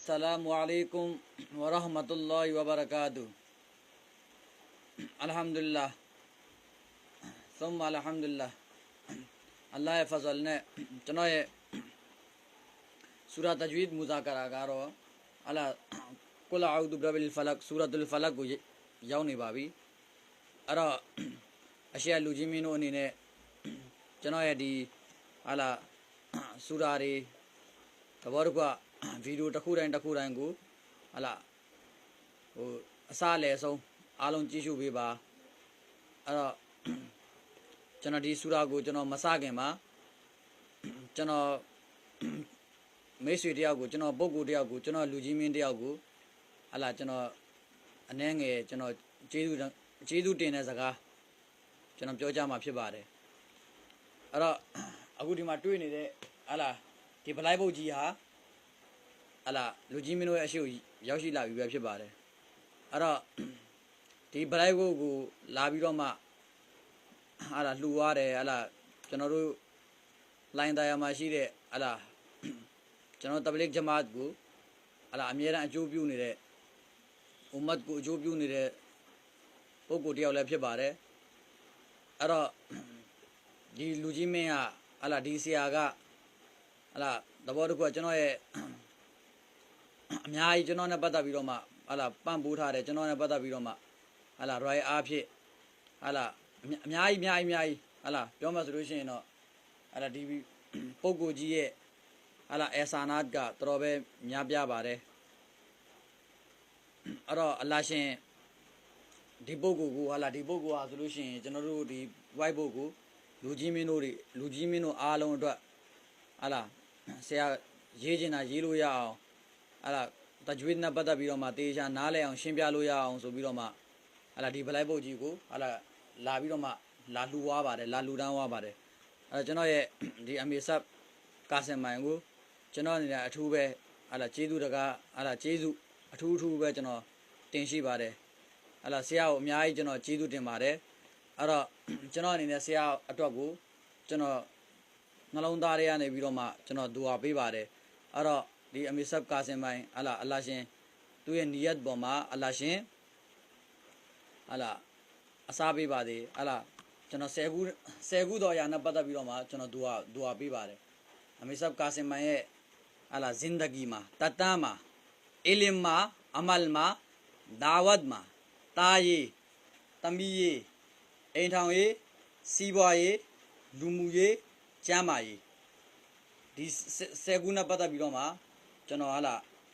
Assalamualaikum warahmatullahi wabarakatuh. Alhamdulillah. Thumma alhamdulillah. Allah ya fazal ne. Chano ye Surah Tajweed muzakara karo. Ala Qul a'udhu birabbil falaq Suratul Falaq ko yaw ne ba bi. Ara ashiya lujimino ani ne chano ye di ala surah re tabarukwa video တစ်ခုတိုင်းကိုဟလာဟိုအစားလဲဆုံးအားလုံးကြည့်ရှုပေးပါအဲ့တော့ကျွန်တော်ဒီဆူရာကိုကျွန်တော်မစခင်မှာကျွန်တော်မိတ်ဆွေတယောက်ကိုကျွန်တော်ပုဂ္ဂိုလ်တယောက်ကိုကျွန်တော်လူကြီးမင်းတယောက်ကိုဟလာကျွန်တော်အနှဲငယ်ကျွန်တော်ကျေးဇူးတင်တဲ့စကားကျွန်တော်ပြောကြမှာဖြစ်ပါတယ်အဲ့တော့အခုဒီမှာတွေ့နေတဲ့ဟလာဒီဗလိုက်ပုတ်ကြီးဟာဟလာလူကြီးမင်းတို့ရဲ့အရှိကိုရောက်ရှိလာပြီပဲဖြစ်ပါတယ်အဲ့တော့ဒီဗလိုက်ပုတ်ကိုလာပြီးတော့မှဟလာလှူရတယ်ဟလာကျွန်တော်တို့လိုင်းတရားမှာရှိတဲ့ဟလာကျွန်တော်တဘလစ်ဂျမာတ်ကိုဟလာအမြဲတမ်းအကျိုးပြုနေတဲ့ဥမတ်ကိုအကျိုးပြုနေတဲ့ပုဂ္ဂိုလ်တယောက်လည်းဖြစ်ပါတယ်အဲ့တော့ဒီလူကြီးမင်းကဟလာဒီဆရာကဟလာသဘောတကူကျွန်တော်ရဲ့အများကြီးကျွန်တော်နဲ့ပတ်သက်ပြီးတော့မှဟလာပန့်ပိုးထားတယ်ကျွန်တော်နဲ့ပတ်သက်ပြီးတော့မှဟလာ royal အားဖြင့်ဟလာအများကြီးဟလာပြောမှဆိုလို့ရှိရင်တော့ဟလာဒီပုဂ္ဂိုလ်ကြီးရဲ့ဟလာအဆာနာတ်ကတော်တော်ပဲများပြပါတယ်အဲ့တော့အလရှင်ဒီပုဂ္ဂိုလ်ကိုဟလာဒီပုဂ္ဂိုလ်ဟာဆိုလို့ရှိရင်ကျွန်တော်တို့ဒီ white book ကိုလူကြီးမင်းတို့အားလုံးအတွက်ဟလာဆရာရေးချင်တာရေးလို့ရအောင်ဟလာတကြွေးနဲ့ပတ်သက်ပြီးတော့မှတေချာနားလဲအောင်ရှင်းပြလို့ရအောင်ဆိုပြီးတော့မှဟလာဒီဗလိုက်ပုတ်ကြီးကိုဟလာလာပြီးတော့မှလာလှူသွားပါတယ်လာလှူဒန်းသွားပါတယ်အဲ့တော့ကျွန်တော်ရဲ့ဒီအမေဆပ်ကာစင်မိုင်ကိုကျွန်တော်အနေနဲ့အထူးပဲဟလာကျေးဇူးတကားဟလာကျေးဇူးအထူးပဲကျွန်တော်တင်ရှိပါတယ်ဟလာဆရာကိုအများကြီးကျွန်တော်ကျေးဇူးတင်ပါတယ်အဲ့တော့ကျွန်တော်အနေနဲ့ဆရာအတွက်ကိုကျွန်တော်နှလုံးသားထဲကနေပြီးတော့မှကျွန်တော်ဒူအာပေးပါတယ်အဲ့တော့ဒီအမေဆပ်ကာစင်မိုင်ဟလာအလရှင်သူ့ရဲ့နီယတ်ပေါ်မှာအလရှင်ဟလာအစားပေးပါသေးဟလာကျွန်တော်10ခုတော့ရာနဲ့ပတ်သက်ပြီးတော့မှကျွန်တော်ဒူအာပေးပါတယ်အမေဆပ်ကာစင်မိုင်ရဲ့ဟလာဇင်ဒဂီမှာတတမ်းမှာအီလင်မှာအမလ်မှာဒါဝတ်မှာတာရေးတမီရေးအိမ်ထောင်ရေးစီးပွားရေးလူမှုရေးကျမ်းမာရေးဒီ10ခုနဲ့ပတ်သက်ပြီးတော့မှကျွန်တော်ဟလာ